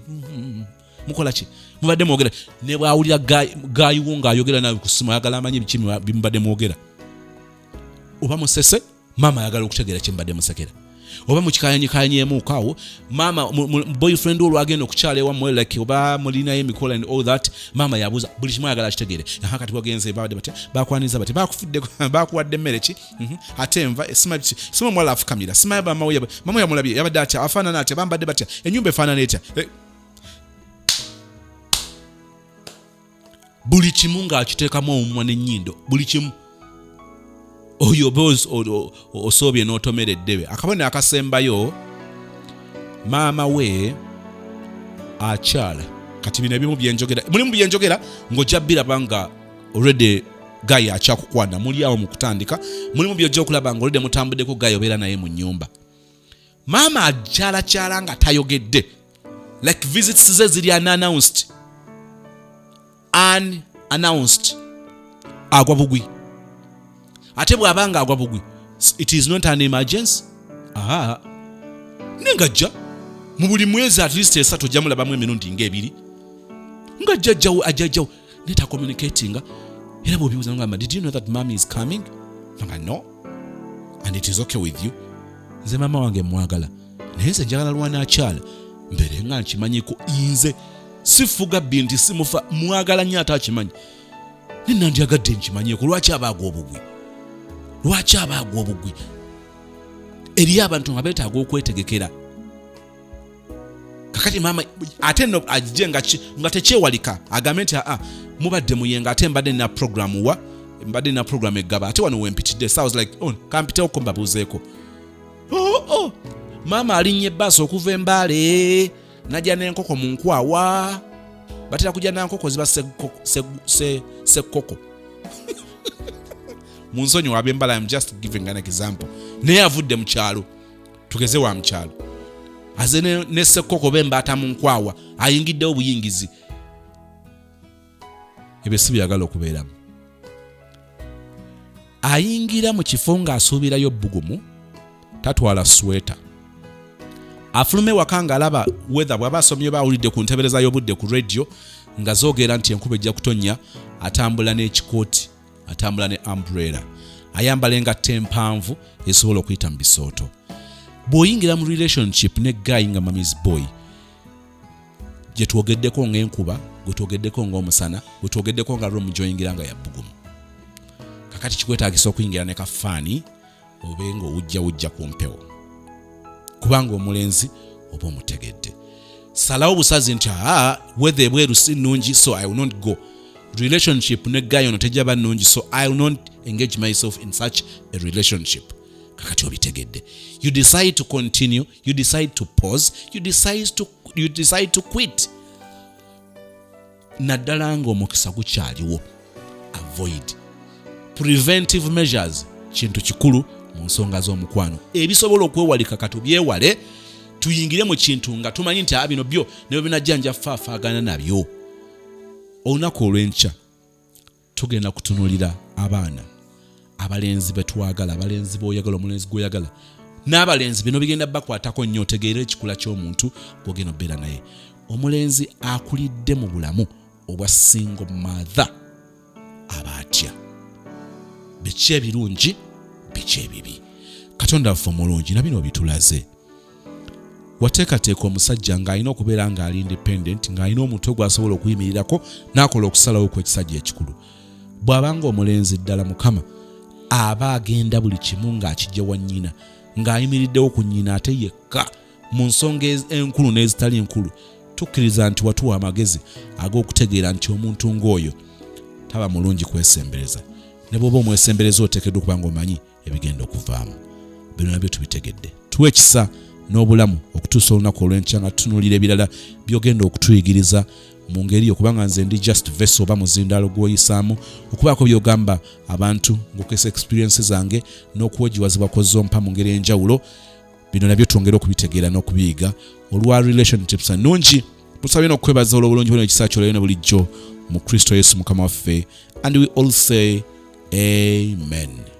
mukola ki mubadde mwogera ne bwawulira gayiwo ng'ayogera nawe ku ssimu ayagala amanye biki bimubadde mwogera oba musese maama ayagala okutegeera kye mubadde musekera oba mukikayanyikayanyemu awo maama boyfriend olwo agenda okukyala ewammwe like oba mulinayo emikola and all that maama yabuuza buli kimu ayagala akitegeere kati wagenze babadde batya bakwaniza batya bakufudde bakuwadde emmere ki ate nva sima mwala afukamira sima mama yamulabye yabadde atya afaanana atya bambadde batya ennyumba efaanana etya buli kimu ng'akiteekamu omumwa n'ennyindo buli kimu oyo boz osobye n'otomera eddebe. Akabonero akasembayo maama we akyala kati bino ebimu byenjogera mulimu byenjogera ng'ojja biraba nga already gayi akyakukwana muli awo mu kutandika mulimu byojja okulaba nga already mutambuddeko gayi obeera naye mu nnyumba. Maama akyalakyala nga tayogedde like visits ze ziri unannounced agwa bugwi ate bw'abanga agwa bugwi it is not an emergency. Nengajja mu buli mwezi at least esatu jamulabamu emirundi ng'ebiri nga ajjajjawo neta communicating era bw'obibuuza ngamba did you know that mommy is coming? Nga no and it is okay with you. Nze mama wange mwagala naye nze njagala lwanakyala mbere nga nkimanyiko nze sifuga binti simufa mwagala nnyo ate akimanyi ninandyagadde nkimanyiko lwaki abaagwa obugwi eri abantu nga beetaaga okwetegekera kakati mama ate no ajje nga tekyewalika agambe nti mubadde muyenga ate mbadde na program eggaba ate wano wempitidde so I was like kampiteeko mbabuuzeeko mama alinnye ebbaasi okuva embaale najja n'enkoko mu nkwawa batera kujja n'enkoko ziba sekkoko mu nsonyi wab'embala I'm just giving an example naye avudde mu kyalo tugeze wa mu kyalo aze ne sekkoko bembaata mu nkwawa ayingiddewo buyingizi ebyo si byagala okubeeramu ayingira mu kifo ng'asuubirayo bbugumu tatwala sweta afulume waka ng'alaba weather bw'aba asomye bawulidde ku ntebereza y'obudde ku radio nga zoogera nti enkuba ejja kutonnya atambula n'ekikooti atambula ne umbrella ayambala engatto empanvu esobola okuyita mu bisooto bw'oyingira mu relationship ne guy nga mami's boy gye twogeddeko ng'enkuba gwe twogeddeko ng'omusana gwe twogeddeko nga room gy'oyingira nga yabbugumu kakati kikwetaagisa okuyingira ne kafaani obe ng'owujja ku mpewo kubanga omulenzi oba omutegedde salawo busazi nti weather ebweru si nnungi so I will not go relationship ne guy ono tejaba nnungi so I will not engage myself in such a relationship kakati obitegedde you decide to continue you decide to pause you decide to quit naddala nga omukisa gukyaliwo avoid preventive measures kintu kikulu mu nsonga z'omukwano ebisobola okwewalika katubyewale tuyingire mu kintu nga tumanyi nti bino byo nebyo binajjanja faafaagana nabyo olunaku olw'enkya tugenda kutunuulira abaana abalenzi betwagala abalenzi b'oyagala omulenzi gw'oyagala n'abalenzi bino bigenda bakwatako nnyo otegeera ekikula ky'omuntu gw'ogenda obeera naye omulenzi akulidde mu bulamu obwa single mother aba atya biki ebirungi biki ebibi katonda waffe omulungi na bino bitulaze wateekateeka omusajja ng'alina okubeera ng'ali independent ng'alina omutwe gw'asobola okuyimirirako n'akola okusalawo kw'ekisajja ekikulu bw'abanga omulenzi ddala mukama aba agenda buli kimu ng'akijja wa nnyina ng'ayimiriddewo ku nnyina ate yekka mu nsonga enkulu n'ezitali nkulu tukkiriza nti watuwa amagezi ag'okutegeera nti omuntu ng'oyo taba mulungi kwesembereza ne bw'oba omwesembereza oteekeddwa okuba ng'omanyi ebigenda okuvaamu bino nabyo tubitegedde tuwe ekisa n'obulamu okutuusa olunaku olw'enkya nga tutunuulira ebirala byogenda okutuyigiriza mu ngeri okubanga nze ndi just vessel oba muzindaalo gw'oyisaamu okubaako byogamba abantu ng'okesa experiences zange n'okuwogiwazibwa kozompa mu ngeri enjawulo bino nabyo twongera okubitegeera n'okubiyiga olwa relationships ennungi tusabye n'okwebaza olw'obulungi bwino ekisa kyolayo ne bulijjo mu Kristo Yesu mukama waffe and we all say amen.